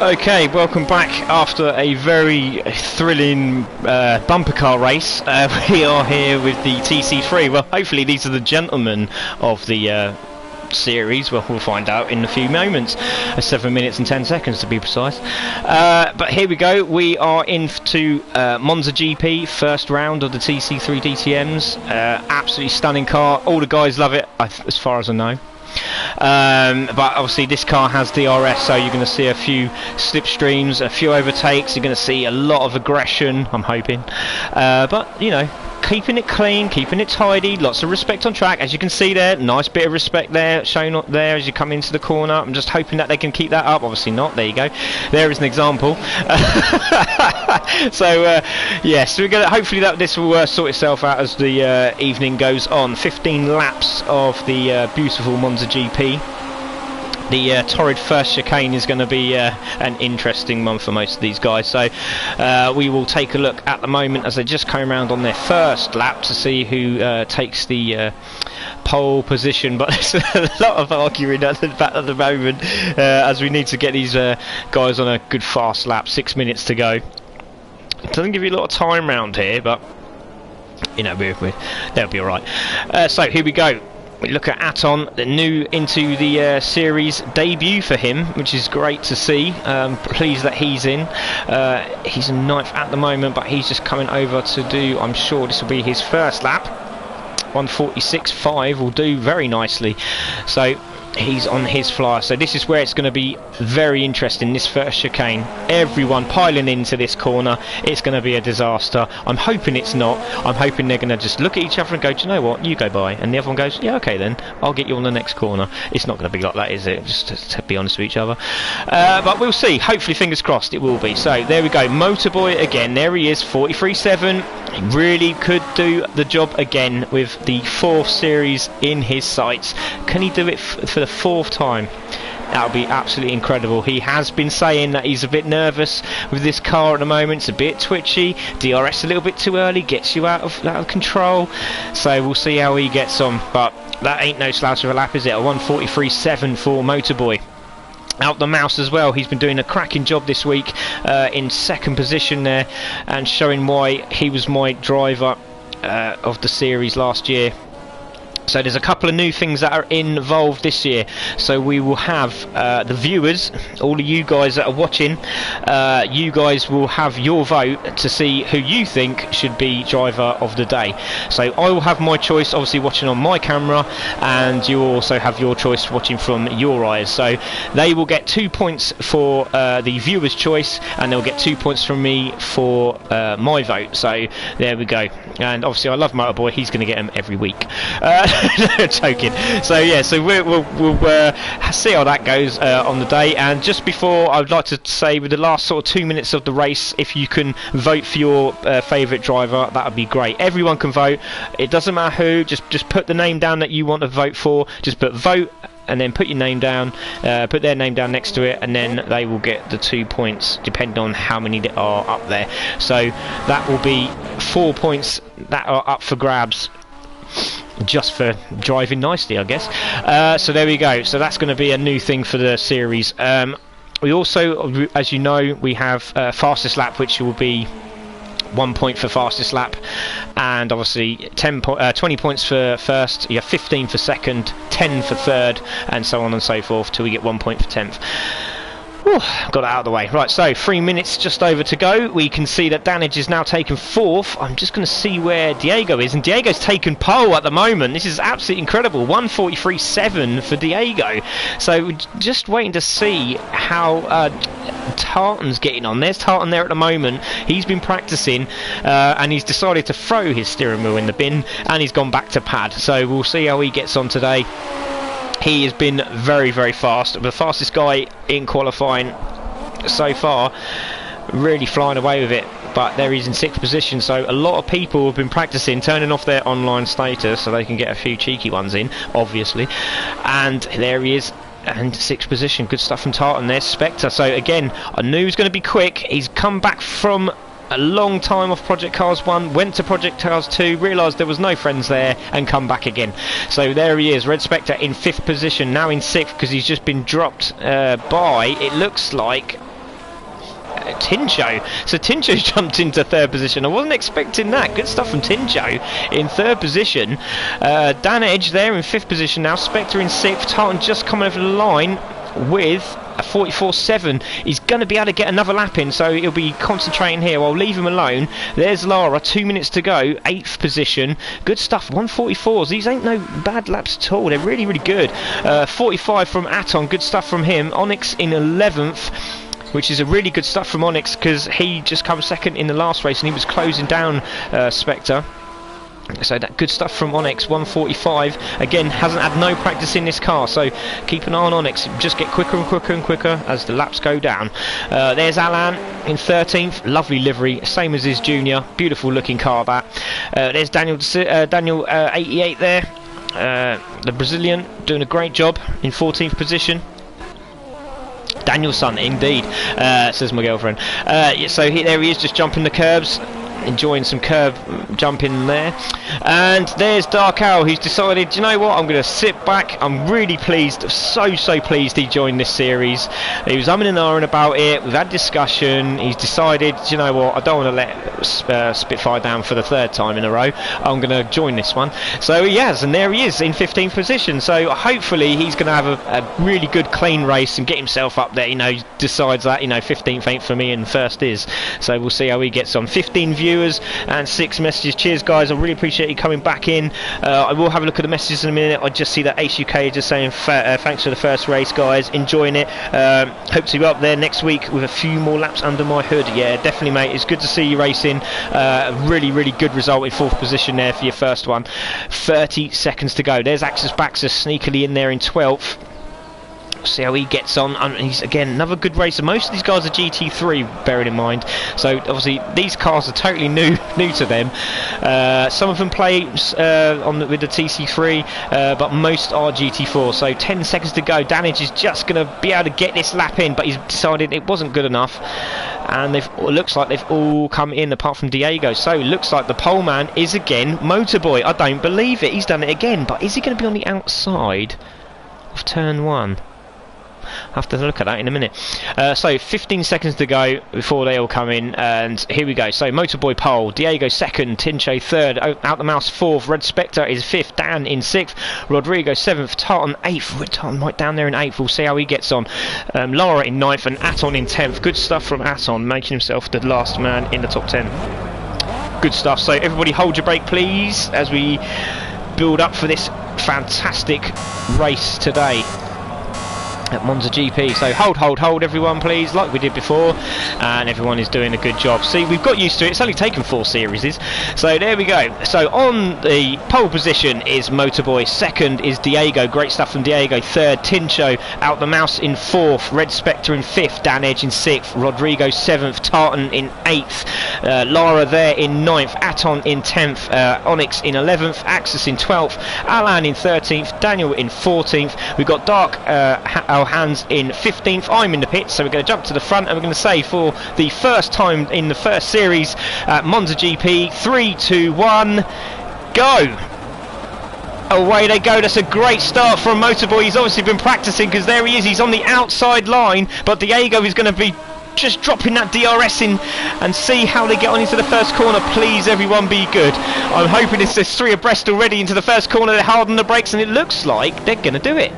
Okay, welcome back after a very thrilling bumper car race. We are here with the TC3. Well, hopefully these are the gentlemen of the series. Well, we'll find out in a few moments. 7 minutes and 10 seconds to be precise. But here we go. We are into Monza GP, first round of the TC3 DTMs. Absolutely stunning car. All the guys love it, as far as I know. But obviously this car has DRS, so you're going to see a few slipstreams, a few overtakes. You're going to see a lot of aggression, I'm hoping, but you know, keeping it clean, keeping it tidy, lots of respect on track. As you can see there, nice bit of respect there shown up there as you come into the corner. I'm just hoping that they can keep that up. Obviously not. There you go, there is an example. So yes, we're gonna hopefully that this will sort itself out as the evening goes on. 15 laps of the beautiful Monza GP. The torrid first chicane is going to be an interesting one for most of these guys, so we will take a look at the moment as they just come around on their first lap to see who takes the pole position. But there's a lot of arguing at the moment as we need to get these guys on a good fast lap. 6 minutes to go. It doesn't give you a lot of time round here, but you know, they'll be alright. So here we go. We look at Aton, the new into the series debut for him, which is great to see. Pleased that he's in. He's in 9th at the moment, but he's just coming over to do, I'm sure this will be his first lap. 1:46.5 will do very nicely. So he's on his flyer, so this is where it's going to be very interesting, this first chicane. Everyone piling into this corner. It's going to be a disaster. I'm hoping it's not. I'm hoping they're going to just look at each other and go, do you know what, you go by, and the other one goes, yeah, okay then, I'll get you on the next corner. It's not going to be like that, is it? Just to be honest with each other, but we'll see. Hopefully, fingers crossed, it will be. So there we go, Motorboy again. There he is, 43.7. He really could do the job again with the 4th series in his sights. Can he do it for the 4th time? That would be absolutely incredible. He has been saying that he's a bit nervous with this car at the moment. It's a bit twitchy. DRS a little bit too early, gets you out of control. So we'll see how he gets on. But that ain't no slouch of a lap, is it? A 1:43.7 for Motorboy. Out the mouse as well. He's been doing a cracking job this week in 2nd position there, and showing why he was my driver of the series last year. So there's a couple of new things that are involved this year. So we will have the viewers, all of you guys that are watching, you guys will have your vote to see who you think should be driver of the day. So I will have my choice, obviously watching on my camera, and you will also have your choice watching from your eyes. So they will get 2 points for the viewers' choice, and they'll get 2 points from me for my vote. So there we go. And obviously I love Motorboy, he's going to get them every week. Joking. So yeah, so we'll see how that goes on the day. And just before, I would like to say, with the last sort of 2 minutes of the race, if you can vote for your favourite driver, that would be great. Everyone can vote. It doesn't matter who. Just put the name down that you want to vote for. Just put vote, and then put your name down, put their name down next to it, and then they will get the 2 points depending on how many there are up there. So that will be 4 points that are up for grabs, just for driving nicely, I guess. So there we go. So that's going to be a new thing for the series. We also, as you know, we have fastest lap, which will be 1 point for fastest lap, and obviously 20 points for first, you have 15 for second, 10 for third, and so on and so forth till we get 1 point for 10th. Whew, got it out of the way. Right, so 3 minutes just over to go. We can see that Danage is now taken 4th. I'm just going to see where Diego is, and Diego's taken pole at the moment. This is absolutely incredible. 1:43.7 for Diego. So we're just waiting to see how Tartan's getting on. There's Tartan there at the moment. He's been practicing, and he's decided to throw his steering wheel in the bin, and he's gone back to pad. So we'll see how he gets on today. He has been very, very fast. The fastest guy in qualifying so far, really flying away with it. But there he's in 6th position, so a lot of people have been practicing, turning off their online status so they can get a few cheeky ones in, obviously. And there he is, and 6th position. Good stuff from Tartan. There's Spectre. So again, I knew he was going to be quick. He's come back from a long time off Project Cars 1, went to Project Cars 2, realised there was no friends there, and come back again. So there he is, Red Spectre in 5th position, now in 6th because he's just been dropped by, it looks like, Tincho. So Tincho's jumped into third position. I wasn't expecting that. Good stuff from Tincho in third position. Dan Edge there in fifth position now. Spectre in sixth. Tartan just coming over the line with a 44.7. He's going to be able to get another lap in, so he'll be concentrating here. I'll leave him alone. There's Lara, 2 minutes to go, 8th position. Good stuff, 144s. These ain't no bad laps at all. They're really, really good. 45 from Aton. Good stuff from him. Onyx in 11th, which is a really good stuff from Onyx, because he just come second in the last race and he was closing down Spectre. So that good stuff from Onyx. 145. Again, hasn't had no practice in this car, so keep an eye on Onyx. Just get quicker and quicker and quicker as the laps go down. There's Alan in 13th. Lovely livery, same as his junior. Beautiful looking car that. There's Daniel 88 there. The Brazilian doing a great job in 14th position. Danielson, indeed, says my girlfriend. So there he is, just jumping the curbs. Enjoying some curb jumping there. And there's Dark Owl, who's decided, you know what, I'm going to sit back. I'm really pleased, so pleased he joined this series. He was umming and ahhing about it. We've had discussion. He's decided, you know what, I don't want to let Spitfire down for the third time in a row. I'm going to join this one. So he has, and there he is in 15th position. So hopefully he's going to have a really good clean race and get himself up there. You know, decides that, you know, 15th ain't for me and first is. So we'll see how he gets on. 15 viewers and 6 messages. Cheers guys, I really appreciate you coming back in. I will have a look at the messages in a minute. I just see that Ace UK just saying thanks for the first race guys, enjoying it. Hope to be up there next week with a few more laps under my hood. Yeah, definitely mate, it's good to see you racing. Really good result in 4th position there for your first one. 30 seconds to go. There's Axis Baxter sneakily in there in 12th. See how he gets on. He's again another good racer. Most of these guys are GT3, bearing in mind. So obviously these cars are totally new to them. Some of them play with the TC3, but most are GT4. So 10 seconds to go. Damage is just going to be able to get this lap in, but he's decided it wasn't good enough. And it looks like they've all come in apart from Diego. So it looks like the pole man is again Motorboy. I don't believe it. He's done it again, but is he going to be on the outside of turn 1? I'll have to look at that in a minute. So 15 seconds to go before they all come in, and here we go. So Motorboy pole, Diego second, Tincho third, Out the Mouse fourth, Red Spectre is fifth, Dan in sixth, Rodrigo seventh, Tartan eighth. Tartan right down there in eighth. We'll see how he gets on. Lara in ninth and Aton in 10th. Good stuff from Aton, making himself the last man in the top 10. Good stuff. So everybody hold your break please as we build up for this fantastic race today at Monza GP. So hold everyone please, like we did before, and everyone is doing a good job. See, we've got used to it. It's only taken 4 series, so there we go. So on the pole position is Motorboy, second is Diego, great stuff from Diego, third Tincho, Out the Mouse in 4th, Red Spectre in 5th, Dan Edge in 6th, Rodrigo 7th, Tartan in 8th, Lara there in 9th, Aton in 10th, Onyx in 11th, Axis in 12th, Alan in 13th, Daniel in 14th. We've got Dark Hands in 15th. I'm in the pits, so we're going to jump to the front and we're going to say for the first time in the first series at Monza GP, 3, 2, 1, go! Away they go. That's a great start from Motorboy. He's obviously been practicing because there he is. He's on the outside line, but Diego is going to be just dropping that DRS in and see how they get on into the first corner. Please everyone be good. I'm hoping it's 3 abreast already into the first corner. They harden the brakes and it looks like they're going to do it.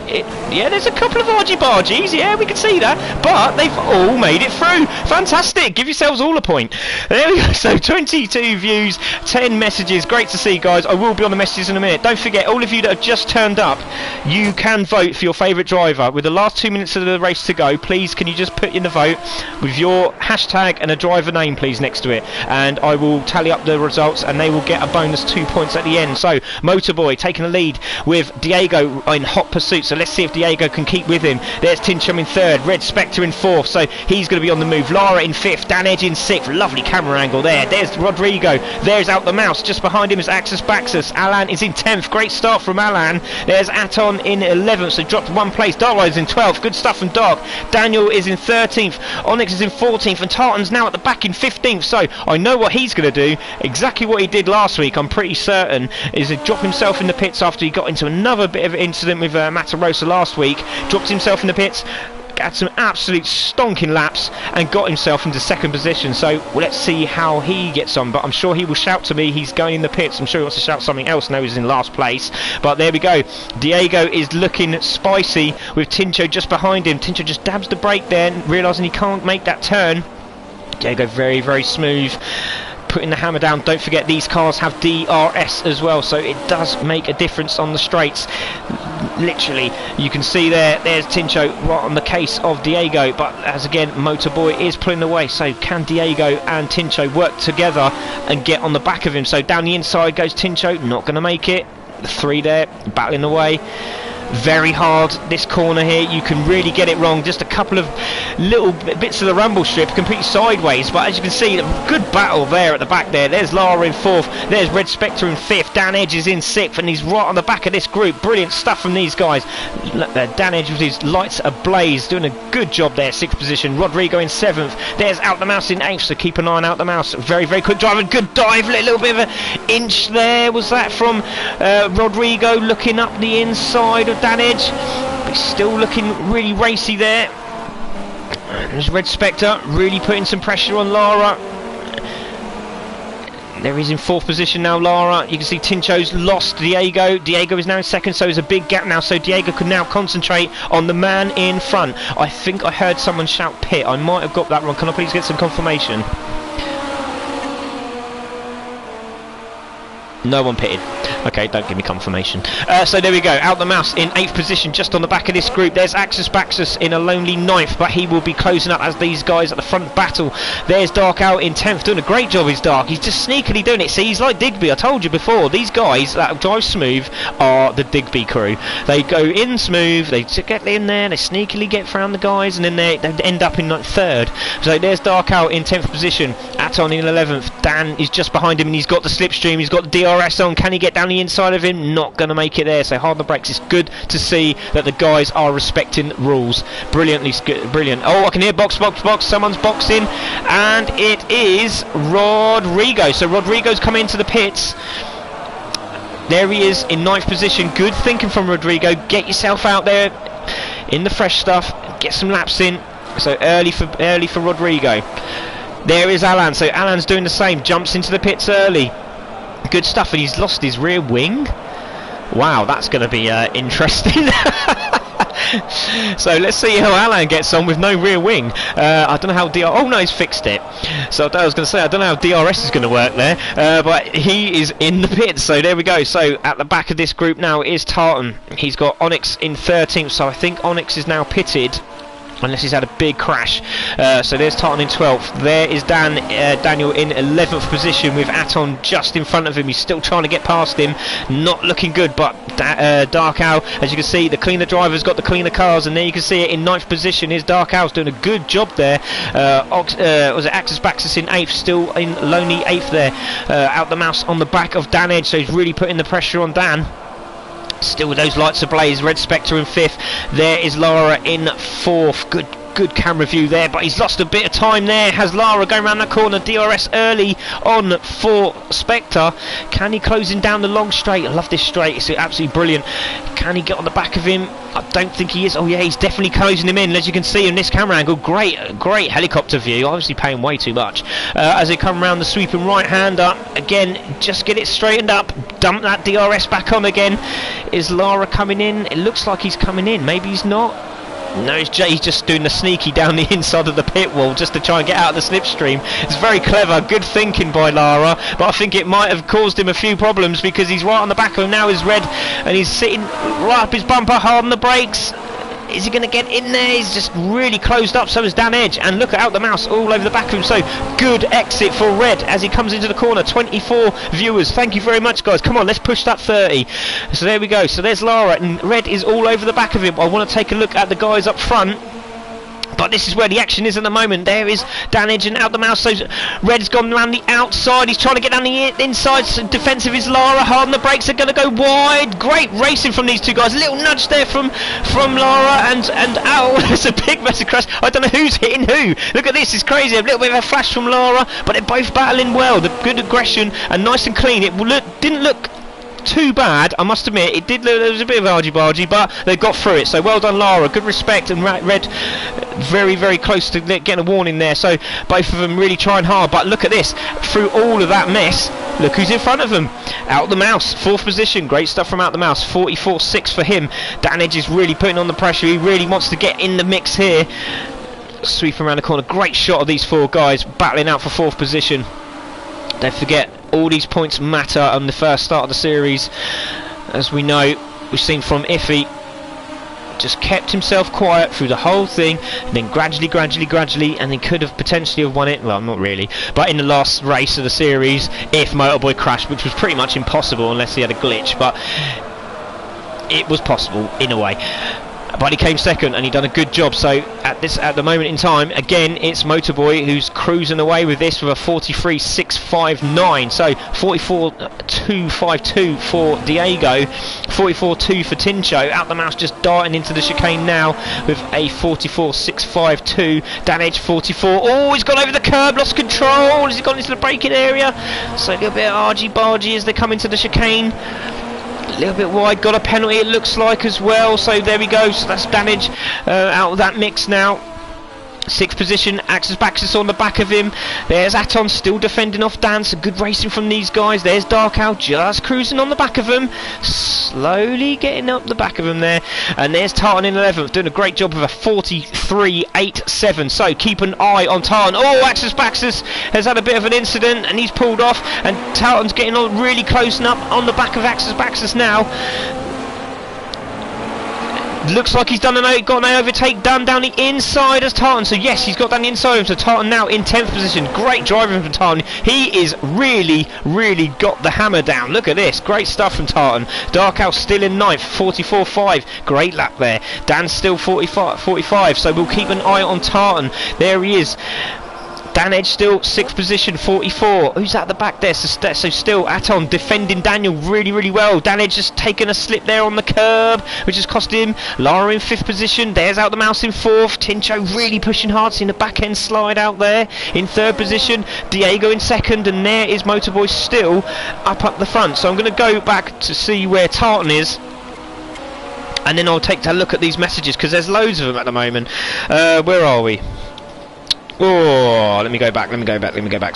Yeah, there's a couple of argy-bargies, yeah, we can see that, but they've all made it through. Fantastic, give yourselves all a point. There we go, so 22 views, 10 messages, great to see guys. I will be on the messages in a minute. Don't forget, all of you that have just turned up, you can vote for your favourite driver. With the last 2 minutes of the race to go, please can you just put in the vote with your hashtag and a driver name please next to it, and I will tally up the results and they will get a bonus 2 points at the end. So Motorboy taking the lead with Diego in hot pursuit, so let's see if Diego can keep with him. There's Tinchum in 3rd, Red Spectre in 4th, so he's going to be on the move. Lara in 5th, Dan Edge in 6th, lovely camera angle there. There's Rodrigo, there's Out the Mouse, just behind him is Axis Baxus. Alan is in 10th, great start from Alan. There's Aton in 11th, so dropped 1 place. Dark is in 12th, good stuff from Dark. Daniel is in 13th, Onyx is in 14th, and Tartan's now at the back in 15th, so I know what he's going to do, exactly what he did last week, I'm pretty certain, is to drop himself in the pits after he got into another bit of an incident with Matarosa last week, dropped himself in the pits, had some absolute stonking laps and got himself into second position. So let's see how he gets on, but I'm sure he will shout to me. He's going in the pits. I'm sure he wants to shout something else now he's in last place, but there we go. Diego is looking spicy with Tincho just behind him. Tincho just dabs the brake there, realising he can't make that turn. Diego very, very smooth, putting the hammer down. Don't forget these cars have DRS as well, so it does make a difference on the straights. Literally, you can see there's Tincho right on the case of Diego, but as again, Motorboy is pulling away. So can Diego and Tincho work together and get on the back of him? So down the inside goes Tincho, not going to make it. The 3 there, battling away. Very hard this corner here, you can really get it wrong. Just a couple of little bits of the rumble strip completely sideways, but as you can see, a good battle there at the back there. There's Lara in 4th, there's Red Spectre in 5th, Dan Edge is in 6th, and he's right on the back of this group. Brilliant stuff from these guys. Look there, Dan Edge with his lights ablaze, doing a good job there, 6th position. Rodrigo in 7th, there's Out the Mouse in 8th, so keep an eye on Out the Mouse. Very, very quick driver, good dive, a little bit of an inch there, was that from Rodrigo, looking up the inside of Dan Edge, but still looking really racy there. There's Red Spectre really putting some pressure on Lara. There he's in 4th position now, Lara. You can see Tincho's lost Diego. Diego is now in 2nd, so there's a big gap now, so Diego can now concentrate on the man in front. I think I heard someone shout pit. I might have got that wrong. Can I please get some confirmation? No one pitted. Okay, don't give me confirmation. So there we go, Out the Mouse in 8th position, just on the back of this group. There's Axis Baxus in a lonely 9th, but he will be closing up as these guys at the front battle. There's Dark Out in 10th, doing a great job, is Dark. He's just sneakily doing it. See, he's like Digby, I told you before. These guys that drive smooth are the Digby crew. They go in smooth, they get in there, they sneakily get around the guys, and then they end up in like 3rd. So there's Dark Out in 10th position, Aton in 11th, Dan is just behind him, and he's got the slipstream, he's got the DRS on. Can he get down the inside of him? Not going to make it there, so hard on the brakes. It's good to see that the guys are respecting rules. Brilliantly brilliant. Oh, I can hear box, someone's boxing, and it is Rodrigo. So Rodrigo's coming into the pits. There he is in 9th position. Good thinking from Rodrigo. Get yourself out there in the fresh stuff, get some laps in. So early for Rodrigo. There is Alan, so Alan's doing the same, jumps into the pits early. Good stuff, and he's lost his rear wing. Wow, that's going to be interesting. So let's see how Alan gets on with no rear wing. I don't know how oh no, he's fixed it. So I was going to say, I don't know how DRS is going to work there, but he is in the pits. So there we go. So at the back of this group now is Tartan. He's got Onyx in 13th, so I think Onyx is now pitted, unless he's had a big crash. So there's Tartan in 12th. There is Daniel in 11th position with Aton just in front of him. He's still trying to get past him. Not looking good, but Dark Owl, as you can see, the cleaner driver's got the cleaner cars, and there you can see it in 9th position. Here's Dark Owl's doing a good job there. Was it Axis Baxus in 8th, still in lonely 8th there. Out the Mouse on the back of Dan Edge, so he's really putting the pressure on Dan. Still with those lights ablaze. Red Spectre in 5th. There is Lara in 4th. Good camera view there, but he's lost a bit of time there. Has Lara going around that corner. DRS early on for Spectre. Can he close him down the long straight? I love this straight, it's absolutely brilliant. Can he get on the back of him? I don't think he is. Oh yeah, he's definitely closing him in, as you can see in this camera angle. Great helicopter view, obviously paying way too much. As they come around the sweeping right hander, again, just get it straightened up, dump that DRS back on again. Is Lara coming in? It looks like he's coming in, maybe he's not. No, he's just doing the sneaky down the inside of the pit wall just to try and get out of the slipstream. It's very clever, good thinking by Lara, but I think it might have caused him a few problems, because he's right on the back of him now, is Red, and he's sitting right up his bumper, hard on the brakes. Is he going to get in there? He's just really closed up, so is Dan Edge, and look at Out the Mouse all over the back of him. So good exit for Red as he comes into the corner. 24 viewers, thank you very much guys. Come on, let's push that 30. So there we go. So there's Lara, and Red is all over the back of him. I want to take a look at the guys up front, but this is where the action is at the moment. There is Dan Edge and Out the Mouse. So Red's gone around the outside. He's trying to get down the inside. So defensive is Lara. Hard on the brakes. They're going to go wide. Great racing from these two guys. A little nudge there from Lara and Owl. It's a big massive crash. I don't know who's hitting who. Look at this. It's crazy. A little bit of a flash from Lara, but they're both battling well. The good aggression and nice and clean. It didn't look look too bad, I must admit. It did look, there was a bit of argy-bargy, but they got through it. So well done, Lara. Good respect, and Red very, very close to getting a warning there. So both of them really trying hard. But look at this. Through all of that mess, look who's in front of them. Out the Mouse, 4th position. Great stuff from Out the Mouse. 44.6 for him. Dan Edge is really putting on the pressure. He really wants to get in the mix here. Sweeping around the corner. Great shot of these 4 guys battling out for 4th position. Don't forget, all these points matter on the first start of the series. As we know, we've seen from Iffy, just kept himself quiet through the whole thing, and then gradually, and he could have potentially have won it. Well, not really, but in the last race of the series, if Motorboy crashed, which was pretty much impossible unless he had a glitch, but it was possible in a way. But he came second, and he done a good job. So at the moment in time, again, it's Motorboy who's cruising away with this with a 43.659. So 44.252 for Diego, 44.2 for Tincho. Out the Mouse just darting into the chicane now with a 44.652. Dan Edge 44. Oh, he's gone over the curb, lost control. Has he gone into the braking area? So a little bit of argy-bargy as they come into the chicane. A little bit wide, got a penalty it looks like as well, so there we go. So that's damage out of that mix now. 6th position, Axis Baxis on the back of him. There's Aton still defending off Dan, so good racing from these guys. There's Dark Owl just cruising on the back of him, slowly getting up the back of him there. And there's Tartan in 11th, doing a great job with a 43.87. So keep an eye on Tartan. Oh, Axis Baxis has had a bit of an incident and he's pulled off, and Tartan's getting on really close and up on the back of Axis Baxis now. Looks like he's got an overtake done down the inside as Tartan. So yes, he's got down the inside of him. So Tartan now in 10th position. Great driving from Tartan. He is really got the hammer down. Look at this. Great stuff from Tartan. Dark Owl still in 9th. 44.5. Great lap there. Dan's still 45. So we'll keep an eye on Tartan. There he is. Dan Edge still 6th position, 44. Who's at the back there? So still Aton defending Daniel really well. Dan Edge just taking a slip there on the curb, which has cost him. Lara in 5th position. There's Out the Mouse in 4th. Tincho really pushing hard, seeing the back end slide out there. In 3rd position, Diego in 2nd, and there is Motorboy still up the front. So I'm going to go back to see where Tartan is, and then I'll take a look at these messages because there's loads of them at the moment. Where are we? Oh, let me go back.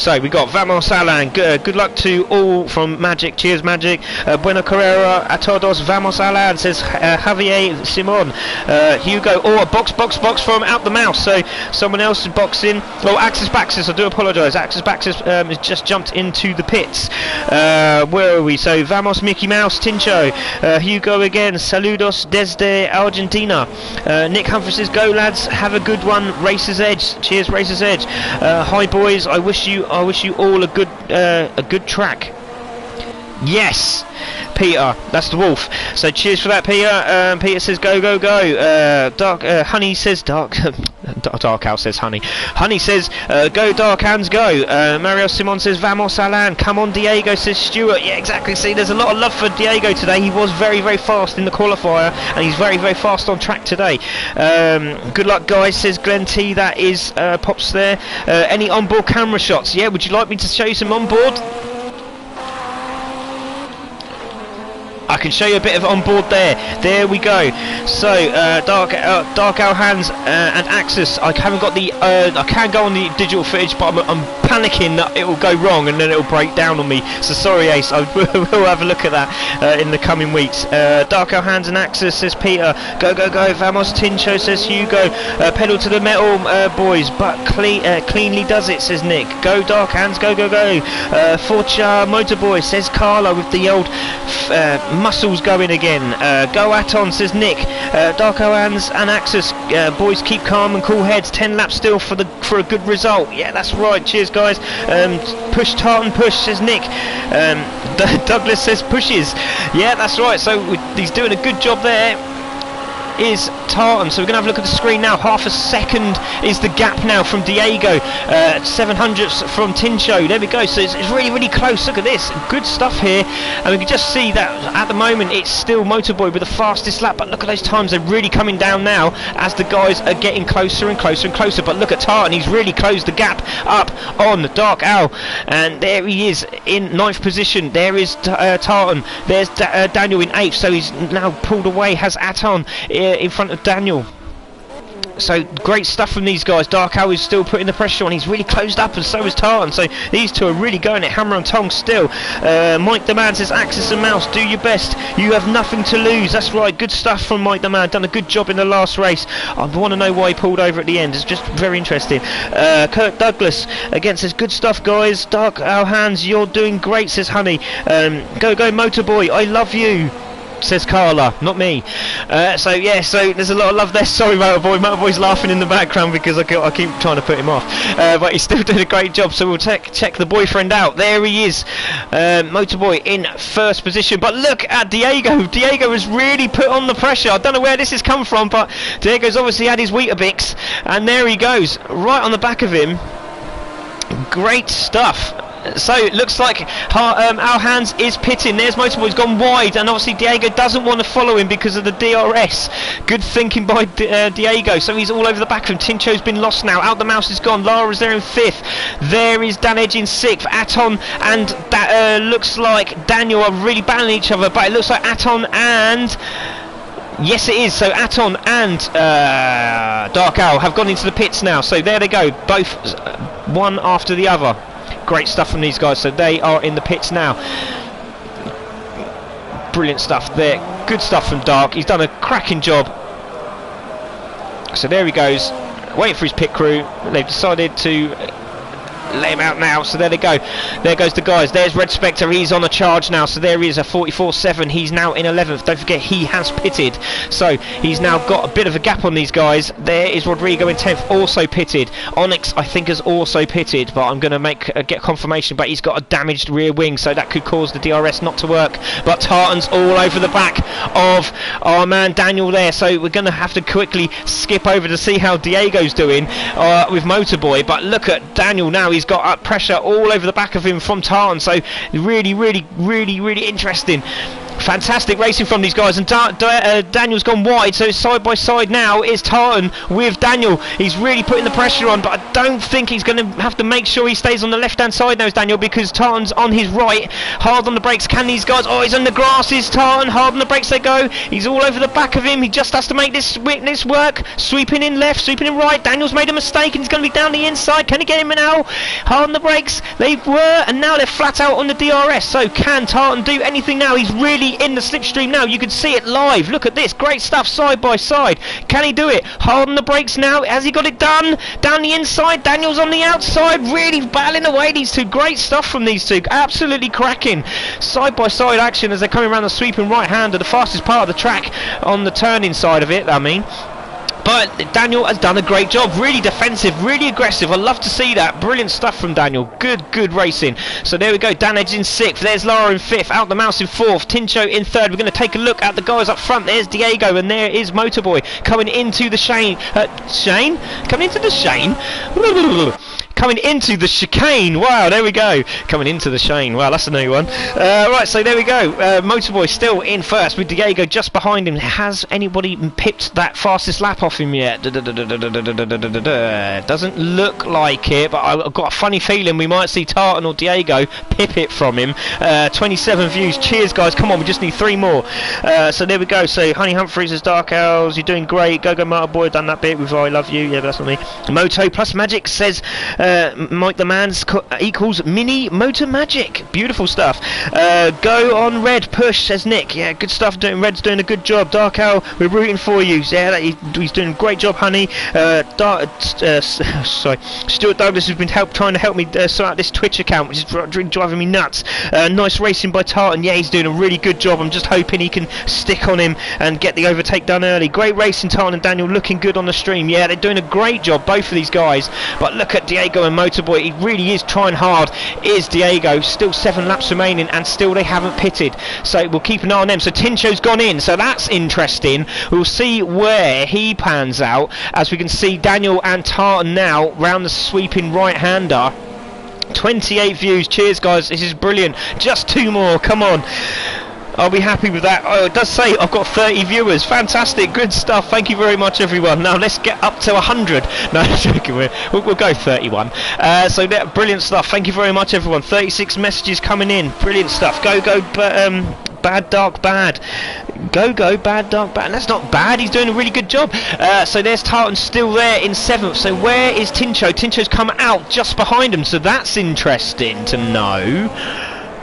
So we got Vamos Alan. Good luck to all from Magic. Cheers, Magic. Bueno Carrera a todos. Vamos Alan, says Javier Simon. Hugo. Oh, a box from Out the Mouse. So someone else is boxing. Oh, Axis Baxis. I do apologise. Axis Baxis has just jumped into the pits. Where are we? So Vamos Mickey Mouse. Tincho. Hugo again. Saludos desde Argentina. Nick Humphrey says, go lads. Have a good one. Racer's Edge. Cheers, Racer's Edge. Hi boys, I wish you all a good track. Yes, Peter, that's the wolf. So cheers for that, Peter. Peter says go. Honey says Dark Owl says Honey. Honey says go Dark Hands go. Mario Simon says Vamos Alan. Come on Diego, says Stuart. Yeah, exactly. See, there's a lot of love for Diego today. He was very fast in the qualifier, and he's very fast on track today. Good luck guys, says Glenn T. That is Pops there. Any onboard camera shots? Yeah, would you like me to show you some onboard? I can show you a bit of on board there. There we go. So Dark Owl Hands and Axis. I haven't got the. I can go on the digital footage, but I'm panicking that it will go wrong and then it will break down on me. So sorry, Ace. I will have a look at that in the coming weeks. Dark Owl Hands and Axis, says Peter. Go. Vamos Tincho, says Hugo. Pedal to the metal, boys, but cleanly does it, says Nick. Go Dark Hands. Go. Forcha Motorboy, says Carla, with the old muscles going again. Go Aton, says Nick. Dark Owl Hands and Axis. Boys, keep calm and cool heads. 10 laps still for a good result. Yeah, that's right. Cheers, guys. Push Tartan, push, says Nick. Douglas says pushes. Yeah, that's right. So he's doing a good job there. is Tartan. So we're going to have a look at the screen now. Half a second is the gap now from Diego. 700ths from Tincho. There we go. So it's really, really close. Look at this. Good stuff here. And we can just see that at the moment it's still Motorboy with the fastest lap. But look at those times. They're really coming down now as the guys are getting closer and closer and closer. But look at Tartan. He's really closed the gap up on Dark Owl. And there he is in 9th position. There is Tartan. There's Daniel in 8th. So he's now pulled away. Has Aton in front of Daniel. So great stuff from these guys. Dark Owl is still putting the pressure on. He's really closed up, and so is Tartan. So these two are really going at hammer and tongs still. Mike the Man says, Axis and Mouse, do your best. You have nothing to lose. That's right. Good stuff from Mike the Man. Done a good job in the last race. I want to know why he pulled over at the end. It's just very interesting. Kirk Douglas again says, good stuff, guys. Dark Owl Hands, you're doing great, says Honey. Go Motorboy, I love you, says Carla, not me. So yeah, so there's a lot of love there. Sorry Motorboy. Motorboy's laughing in the background because I keep trying to put him off, but he's still doing a great job. So we'll check the boyfriend out. There he is, Motorboy in 1st position. But look at Diego. Diego has really put on the pressure. I don't know where this has come from, but Diego's obviously had his Weetabix, and there he goes right on the back of him. Great stuff. So it looks like Our Hands is pitting. There's Motorboy's gone wide, and obviously Diego doesn't want to follow him because of the DRS. Good thinking by Diego. So he's all over the back of him. Tincho's been lost now. Out the Mouse is gone. Lara's there in 5th. There is Dan Edge in 6th. Aton and looks like Daniel are really battling each other, but it looks like Aton and... Yes, it is. So Aton and Dark Owl have gone into the pits now. So there they go, both one after the other. Great stuff from these guys. So they are in the pits now. Brilliant stuff there. Good stuff from Dark. He's done a cracking job. So there he goes, waiting for his pit crew. They've decided to lay him out now. So there they go. There goes the guys. There's Red Spectre. He's on a charge now. So there he is, a 44.7. He's now in 11th. Don't forget he has pitted. So he's now got a bit of a gap on these guys. There is Rodrigo in 10th, also pitted. Onyx I think has also pitted, but I'm going to get confirmation. But he's got a damaged rear wing, so that could cause the DRS not to work. But Tartan's all over the back of our man Daniel there. So we're going to have to quickly skip over to see how Diego's doing with Motorboy. But look at Daniel now. He's got pressure all over the back of him from Tartan, so really interesting. Fantastic racing from these guys, and Daniel's gone wide, so side by side now is Tartan with Daniel. He's really putting the pressure on, but I don't think he's going to have to make sure he stays on the left hand side now, is Daniel, because Tartan's on his right. Hard on the brakes. Can these guys... Oh, he's on the grasses. Tartan, hard on the brakes they go. He's all over the back of him. He just has to make this work. Sweeping in left, sweeping in right. Daniel's made a mistake and he's going to be down the inside. Can he get him now? Hard on the brakes. They were, and now they're flat out on the DRS. So can Tartan do anything now? He's really in the slipstream now. You can see it live. Look at this. Great stuff side by side. Can he do it? Hard on the brakes now. Has he got it done? Down the inside. Daniel's on the outside. Really battling away, these two. Great stuff from these two. Absolutely cracking. Side by side action as they're coming around the sweeping right hand of the fastest part of the track on the turning side of it, I mean. But Daniel has done a great job. Really defensive, really aggressive. I love to see that. Brilliant stuff from Daniel. Good racing. So there we go. Dan Edge in 6th. There's Lara in 5th. Out the Mouse in 4th. Tincho in 3rd. We're going to take a look at the guys up front. There's Diego and there is Motorboy coming into the Coming into the Coming into the chicane. Wow, there we go. Coming into the chicane. Wow, that's a new one. Right, so there we go. Motorboy still in 1st with Diego just behind him. Has anybody pipped that fastest lap off him yet? Doesn't look like it, but I've got a funny feeling we might see Tartan or Diego pip it from him. 27 views. Cheers, guys. Come on, we just need 3 more. So there we go. So Honey Humphreys as Dark Owls. You're doing great. Go Motorboy. Done that bit with I love you. Yeah, but that's not me. Moto plus Magic says Mike the Man's equals mini Motor Magic. Beautiful stuff. Go on Red. Push, says Nick. Yeah, good stuff. Red's doing a good job. Dark Owl, we're rooting for you. Yeah, he's doing a great job, Honey. Sorry, Stuart Douglas has been trying to help me sort out this Twitch account, which is really driving me nuts. Nice racing by Tartan. Yeah, he's doing a really good job. I'm just hoping he can stick on him and get the overtake done early. Great racing, Tartan and Daniel, looking good on the stream. Yeah, they're doing a great job, both of these guys. But look at Diego Diego and Motorboy. He really is trying hard. Is Diego. Still 7 laps remaining, and still they haven't pitted. So we'll keep an eye on them. So Tincho's gone in, so that's interesting. We'll see where he pans out, as we can see Daniel and Tartan now round the sweeping right-hander. 28 views. Cheers, guys. This is brilliant. Just 2 more. Come on. I'll be happy with that. Oh, it does say I've got 30 viewers. Fantastic. Good stuff. Thank you very much, everyone. Now let's get up to 100. No, joking. We'll go 31. So that brilliant stuff. Thank you very much, everyone. 36 messages coming in. Brilliant stuff. Go, Bad Dark Bad. Go Bad Dark Bad. And that's not bad. He's doing a really good job. So there's Tartan still there in 7th. So where is Tincho? Tincho's come out just behind him. So that's interesting to know.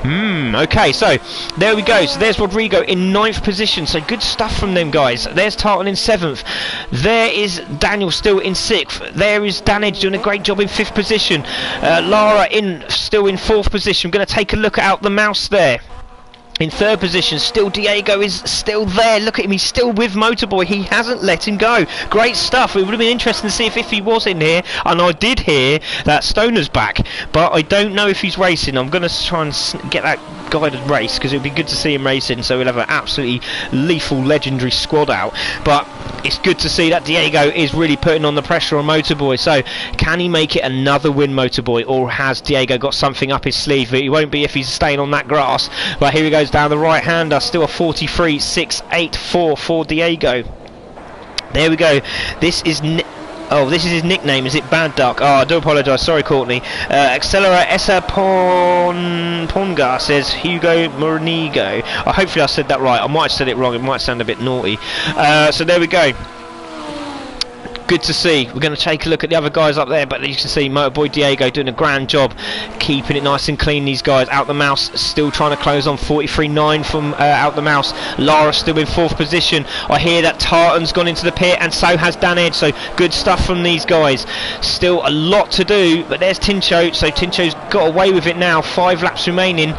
Okay, so there we go. So there's Rodrigo in 9th position. So good stuff from them guys. There's Tartan in 7th. There is Daniel still in 6th. There is Danage doing a great job in 5th position. Lara still in 4th position. I'm going to take a look at the mouse there. In 3rd position, still Diego is still there. Look at him, he's still with Motorboy. He hasn't let him go. Great stuff. It would have been interesting to see if he was in here. And I did hear that Stoner's back, but I don't know if he's racing. I'm going to try and get that guy to race, because it would be good to see him racing. So we'll have an absolutely lethal, legendary squad out. But it's good to see that Diego is really putting on the pressure on Motorboy. So can he make it another win, Motorboy, or has Diego got something up his sleeve? He won't be if he's staying on that grass. But here he goes down the right hander, still a 43.684 for Diego. There we go. This is this is his nickname. Is it Bad Duck? Oh, I do apologise. Sorry, Courtney. Accelera Esa Ponga says Hugo Mornigo. Hopefully I said that right. I might have said it wrong. It might sound a bit naughty. So there we go. Good to see. We're going to take a look at the other guys up there, but as you can see, Motorboy Diego doing a grand job keeping it nice and clean. These guys out the mouse still trying to close on 43.9 from out the mouse. Lara still in 4th position. I hear that Tartan's gone into the pit, and so has Danage. So good stuff from these guys. Still a lot to do, but there's Tincho. So Tincho's got away with it now. 5 laps remaining.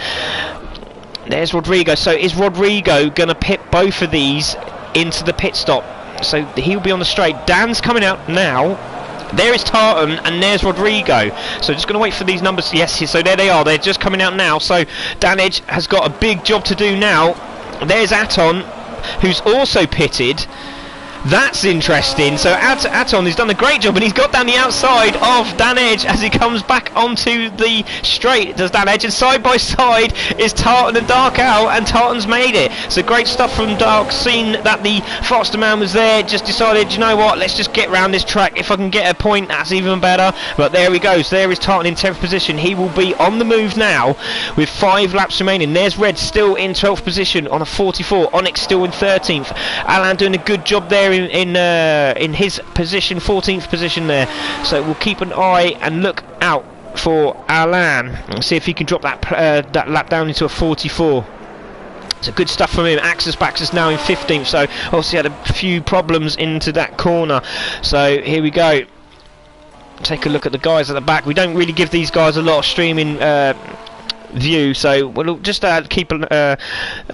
There's Rodrigo. So is Rodrigo going to pit both of these into the pit stop? So he'll be on the straight. Dan's coming out now. There is Tartan, and there's Rodrigo. So just going to wait for these numbers. Yes, so there they are. They're just coming out now. So Danage has got a big job to do now. There's Aton, who's also pitted. That's interesting. So Aton has done a great job, and he's got down the outside of Danage as he comes back onto the straight. Does Danage, and side by side is Tartan and Dark out, and Tartan's made it. So great stuff from Dark. Seen that the faster man was there, just decided, you know what, let's just get round this track. If I can get a point, that's even better. But there he goes. There is Tartan in 10th position. He will be on the move now with 5 laps remaining. There's Red still in 12th position on a 44. Onyx still in 13th. Alan doing a good job there in his position, 14th position there. So we'll keep an eye and look out for Alan and see if he can drop that lap down into a 44. So good stuff from him. Axis Baxis now in 15th, so obviously had a few problems into that corner. So here we go. Take a look at the guys at the back. We don't really give these guys a lot of streaming view, so we'll just keep a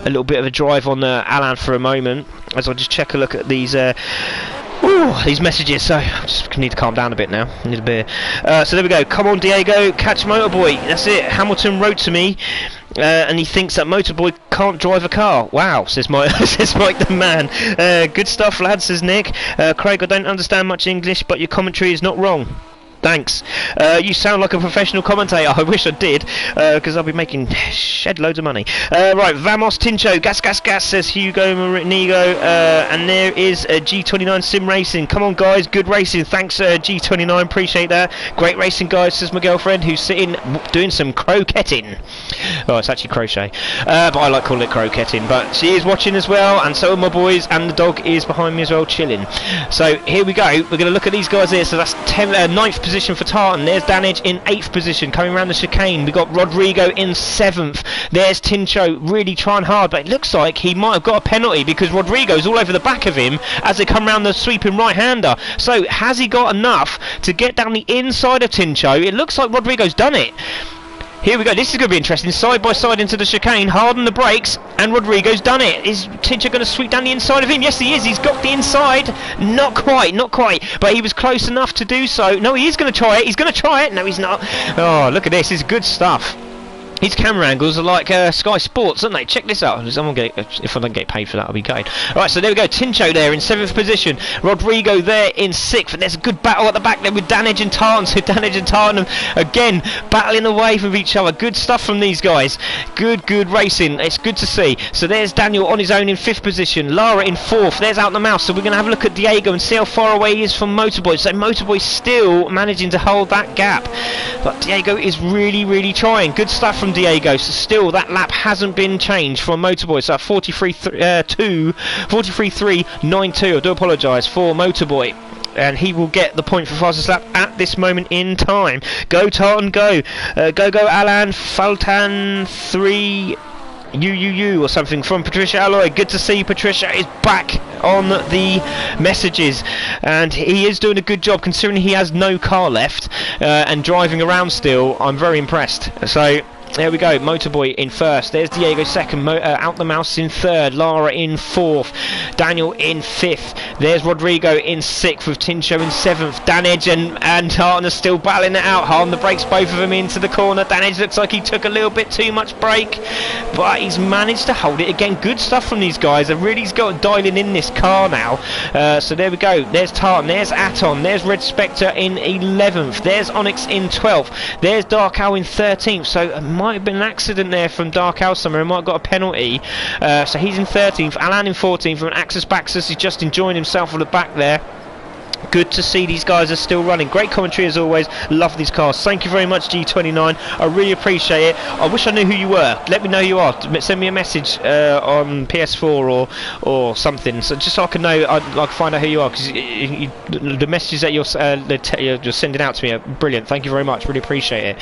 little bit of a drive on Alan for a moment, as I'll just check a look at these messages. So I just need to calm down a bit now. I need a beer. So there we go. Come on, Diego, catch Motorboy. That's it. Hamilton wrote to me, and he thinks that Motorboy can't drive a car. Wow, says Mike the man. Good stuff, lad, says Nick. Craig, I don't understand much English, but your commentary is not wrong. Thanks. You sound like a professional commentator. I wish I did, because I'll be making shed loads of money. Right, Vamos Tincho, gas, says Hugo Mornigo, and there is G29 Sim Racing. Come on, guys, good racing. Thanks, G29, appreciate that. Great racing, guys, says my girlfriend, who's sitting doing some croquetting. Oh, it's actually crochet, but I like calling it croquetting. But she is watching as well, and so are my boys, and the dog is behind me as well, chilling. So here we go. We're going to look at these guys here. So that's 9th position for Tartan. There's Danage in 8th position coming around the chicane. We got Rodrigo in 7th. There's Tincho really trying hard, but it looks like he might have got a penalty because Rodrigo's all over the back of him as they come around the sweeping right hander. So has he got enough to get down the inside of Tincho? It looks like Rodrigo's done it. Here we go, this is going to be interesting. Side by side into the chicane, harden the brakes, and Rodrigo's done it. Is Tincher going to sweep down the inside of him? Yes, he is. He's got the inside. Not quite, but he was close enough to do so. No, he is going to try it. He's going to try it. No, he's not. Oh, look at this. It's good stuff. His camera angles are like Sky Sports, aren't they? Check this out. If I don't get paid for that, I'll be going. Alright, so there we go. Tincho there in 7th position. Rodrigo there in 6th. And there's a good battle at the back there with Danage and Tartan. So Danage and Tartan again battling away with each other. Good stuff from these guys. Good racing. It's good to see. So there's Daniel on his own in 5th position. Lara in 4th. There's out the mouse. So we're going to have a look at Diego and see how far away he is from Motorboy. So Motorboy still managing to hold that gap. But Diego is really trying. Good stuff from Diego. So still that lap hasn't been changed from Motorboy. So 43.392. I do apologise for Motorboy. And he will get the point for fastest lap at this moment in time. Go Tartan, go. Go Alan Faltan 3 UUU or something from Patricia Alloy. Good to see Patricia is back on the messages, and he is doing a good job considering he has no car left and driving around still. I'm very impressed. So there we go, Motorboy in 1st, there's Diego 2nd, Out the Mouse in 3rd, Lara in 4th, Daniel in 5th, there's Rodrigo in 6th with Tincho in 7th, Danage and Tartan are still battling it out, hard on the brakes, both of them into the corner. Danage looks like he took a little bit too much brake, but he's managed to hold it again. Good stuff from these guys, they've really got dialing in this car now. So there we go, there's Tartan, there's Aton, there's Red Spectre in 11th, there's Onyx in 12th, there's Dark Owl in 13th, so might have been an accident there from Dark Owl somewhere. He might have got a penalty. So he's in 13th, Alan in 14th, and Axis Baxus is just enjoying himself at the back there. Good to see these guys are still running. Great commentary as always. Love these cars. Thank you very much, G29. I really appreciate it. I wish I knew who you were. Let me know who you are. Send me a message on PS4 or something, so just so I can know. I'd like to find out who you are, because the messages that you're sending out to me are brilliant. Thank you very much. Really appreciate it.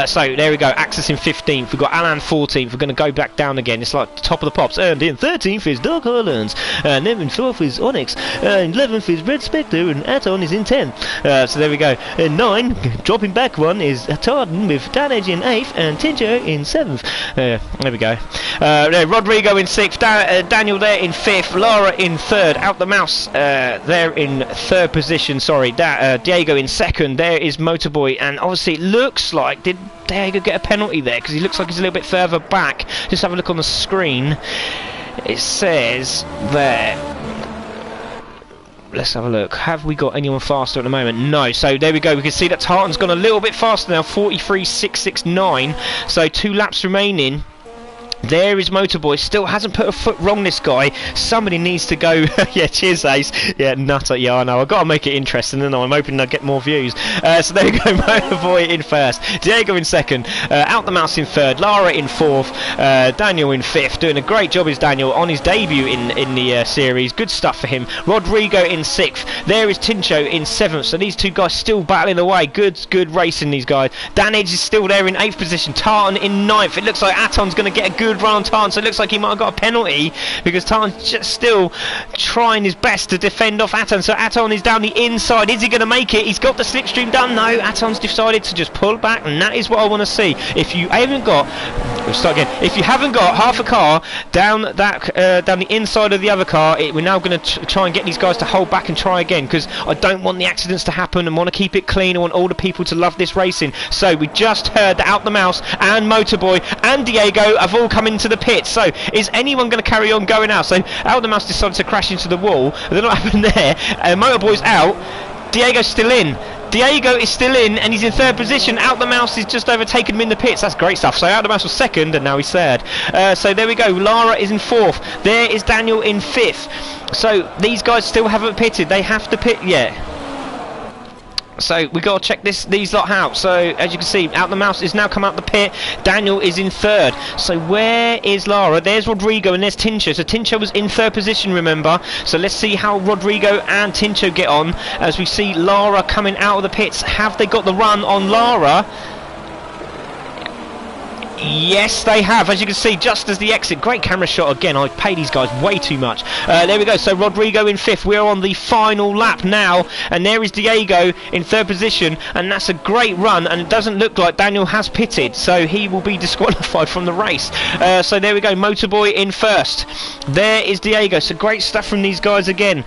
So there we go. Axis in 15th. We've got Alan 14th. We're going to go back down again. It's like top of the pops. And in 13th is Dark Islands. And then in 12th is Onyx. And 11th is Red Spectre. And Aton is in 10th. So there we go. 9, dropping back one, is Tartan with Danage in 8th and Tincho in 7th. There we go. Rodrigo in 6th, Daniel there in 5th, Lara in 3rd, Out the Mouse there in 3rd position, sorry, Diego in 2nd, there is Motorboy, and obviously it looks like, did Diego get a penalty there? Because he looks like he's a little bit further back. Just have a look on the screen. It says there, let's have a look. Have we got anyone faster at the moment? No. So there we go. We can see that Tartan's gone a little bit faster now. 43.669. So 2 laps remaining. There is Motorboy, still hasn't put a foot wrong, this guy. Somebody needs to go. Yeah, cheers Ace. Yeah, nutter. Yeah, I know, I've got to make it interesting, and I'm hoping I'll get more views. So there we go, Motorboy in 1st, Diego in 2nd, Out the Mouse in 3rd, Lara in 4th, Daniel in 5th, doing a great job is Daniel on his debut in the series. Good stuff for him. Rodrigo in 6th, there is Tincho in 7th, so these two guys still battling away. Good racing, these guys. Danage is still there in 8th position, Tartan in 9th. It looks like Aton's going to get a good run on Tartan, so it looks like he might have got a penalty, because Tartan's just still trying his best to defend off Aton. So Aton is down the inside. Is he going to make it? He's got the slipstream done. No, Aton's decided to just pull back, and that is what I want to see. If you haven't got, we'll start again. If you haven't got half a car down that down the inside of the other car, we're now going to try and get these guys to hold back and try again, because I don't want the accidents to happen and want to keep it clean. I want all the people to love this racing. So we just heard that Out the Mouse and Motorboy and Diego have all come into the pit. So is anyone going to carry on going out? So Out the Mouse decided to crash into the wall. They're not happening there. Motorboy's out. Diego's still in. Diego is still in, and he's in 3rd position. Out the Mouse is just overtaken him in the pits. That's great stuff. So Out the Mouse was 2nd, and now he's 3rd. So there we go. Lara is in 4th. There is Daniel in 5th. So these guys still haven't pitted. They have to pit yet. So we got to check these lot out. So as you can see, Out the Mouse has now come out the pit. Daniel is in 3rd. So where is Lara? There's Rodrigo and there's Tincho. So Tincho was in 3rd position, remember. So let's see how Rodrigo and Tincho get on as we see Lara coming out of the pits. Have they got the run on Lara? Yes, they have, as you can see, just as the exit. Great camera shot again. I pay these guys way too much. There we go. So Rodrigo in 5th. We're on the final lap now, and there is Diego in 3rd position, and that's a great run, and it doesn't look like Daniel has pitted, so he will be disqualified from the race. So there we go. Motorboy in 1st. There is Diego. So great stuff from these guys again.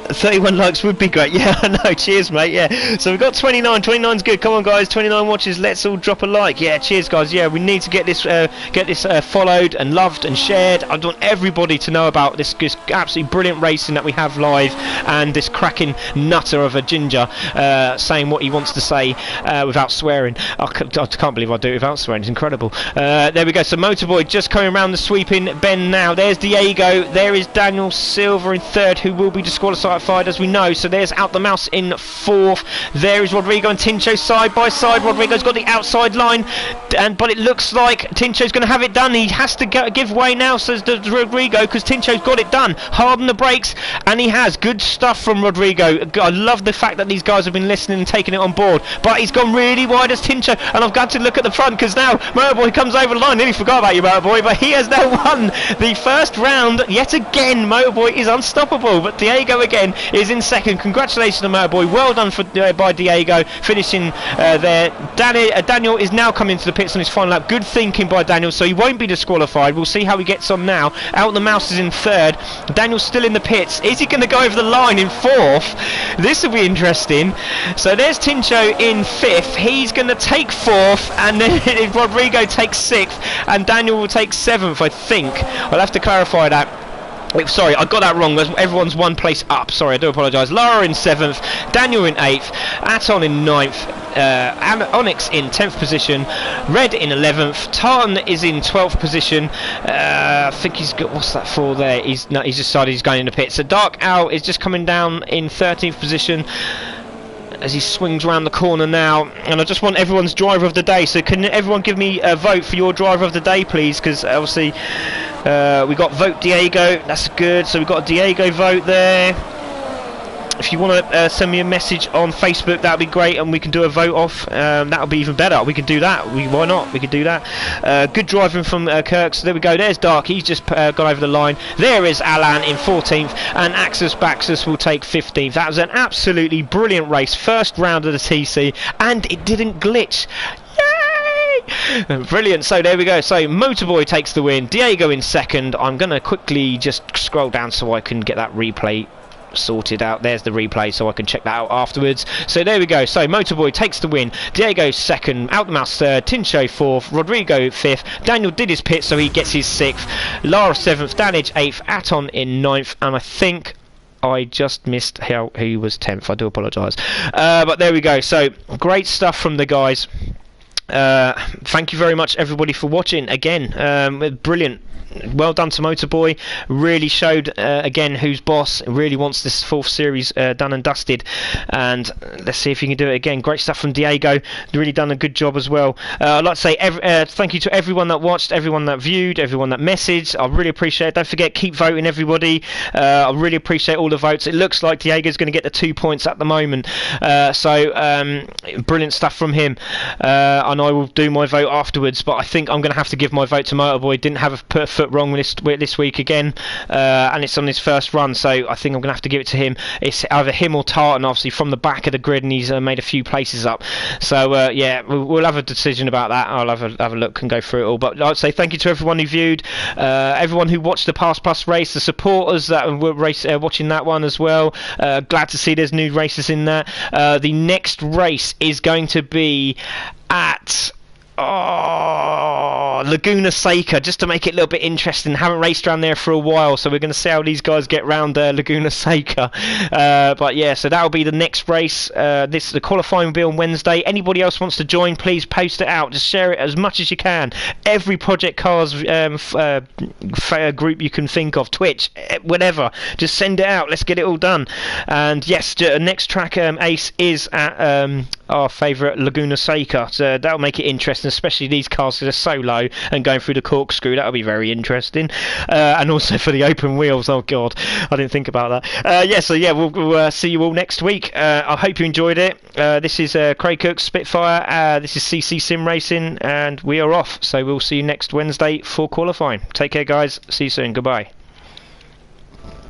31 likes would be great. Yeah, I know. Cheers, mate. Yeah. So we've got 29. 29's good. Come on, guys. 29 watches. Let's all drop a like. Yeah. Cheers, guys. Yeah, we need to get this followed and loved and shared. I want everybody to know about this absolutely brilliant racing that we have live, and this cracking nutter of a ginger saying what he wants to say without swearing. I can't believe I do it without swearing. It's incredible. There we go. So Motorboy just coming around the sweeping bend now. There's Diego. There is Daniel Silver in 3rd, who will be disqualified, as we know. So there's Out the Mouse in 4th. There is Rodrigo and Tincho side by side. Rodrigo's got the outside line, but it looks like Tincho's going to have it done. He has to give way now, says Rodrigo, because Tincho's got it done. Harden the brakes, and he has. Good stuff from Rodrigo. I love the fact that these guys have been listening and taking it on board, but he's gone really wide as Tincho, and I've got to look at the front, because now Motorboy comes over the line. Nearly forgot about you, Motorboy, but he has now won the first round yet again. Motorboy is unstoppable, but Diego again is in 2nd. Congratulations to Motorboy. Well done by Diego, finishing there. Daniel is now coming to the pits on his final lap. Good thinking by Daniel, so he won't be disqualified. We'll see how he gets on now. Out the Mouse is in 3rd. Daniel's still in the pits. Is he going to go over the line in 4th? This will be interesting. So there's Tincho in 5th. He's going to take 4th, and then Rodrigo takes 6th, and Daniel will take 7th, I think. I'll have to clarify that. Sorry, I got that wrong. Everyone's one place up. Sorry, I do apologise. Lara in 7th, Daniel in 8th, Aton in 9th, Onyx in 10th position, Red in 11th, Tartan is in 12th position. I think he's got, what's that for there? He's just decided he's going in the pit. So Dark Owl is just coming down in 13th position as he swings around the corner now, and I just want everyone's driver of the day. So can everyone give me a vote for your driver of the day, please? Because obviously we got vote Diego. That's good. So we've got a Diego vote there. If you want to send me a message on Facebook, that would be great, and we can do a vote off. That would be even better. We can do that. Why not? We can do that. Good driving from Kirk. So there we go. There's Dark. He's just gone over the line. There is Alan in 14th, and Axus Baxus will take 15th. That was an absolutely brilliant race. First round of the TC, and it didn't glitch. Brilliant. So there we go. So Motorboy takes the win. Diego in 2nd. I'm going to quickly just scroll down so I can get that replay sorted out. There's the replay, so I can check that out afterwards. So there we go. So Motorboy takes the win. Diego 2nd, Out the Mouse 3rd, Tincho 4th, Rodrigo 5th, Daniel did his pit, so he gets his 6th, Lara 7th, Danage 8th, Aton in 9th, and I think I just missed how he was 10th. I do apologise. But there we go. So great stuff from the guys. Thank you very much, everybody, for watching again. Brilliant. Well done to Motorboy. Really showed again who's boss. Really wants this 4th series done and dusted, and let's see if he can do it again. Great stuff from Diego. Really done a good job as well. I'd like to say thank you to everyone that watched, everyone that viewed, everyone that messaged. I really appreciate it. Don't forget, keep voting, everybody. I really appreciate all the votes. It looks like Diego's going to get the 2 points at the moment, so brilliant stuff from him, and I will do my vote afterwards, but I think I'm going to have to give my vote to Motorboy. Didn't have a foot wrong this week again, and it's on his first run, so I think I'm going to have to give it to him. It's either him or Tartan, obviously from the back of the grid, and he's made a few places up, so yeah, we'll have a decision about that. I'll have a look and go through it all, but I'd say thank you to everyone who viewed, everyone who watched the Pass Plus race, the supporters that were watching that one as well. Glad to see there's new races in that. The next race is going to be at Laguna Seca, just to make it a little bit interesting. Haven't raced around there for a while, so we're going to see how these guys get round Laguna Seca. But yeah, so that'll be the next race. The qualifying will be on Wednesday. Anybody else wants to join, please post it out. Just share it as much as you can. Every Project Cars group you can think of, Twitch, whatever. Just send it out. Let's get it all done. And yes, next track, Ace, is at our favourite Laguna Seca. So that'll make it interesting, especially these cars that are so low. and going through the corkscrew. That'll be very interesting. And also for the open wheels. Oh God, I didn't think about that. We'll see you all next week. I hope you enjoyed it. This is Craig Cook's Spitfire. This is CC Sim Racing, and we are off. So we'll see you next Wednesday for qualifying. Take care, guys. See you soon. Goodbye.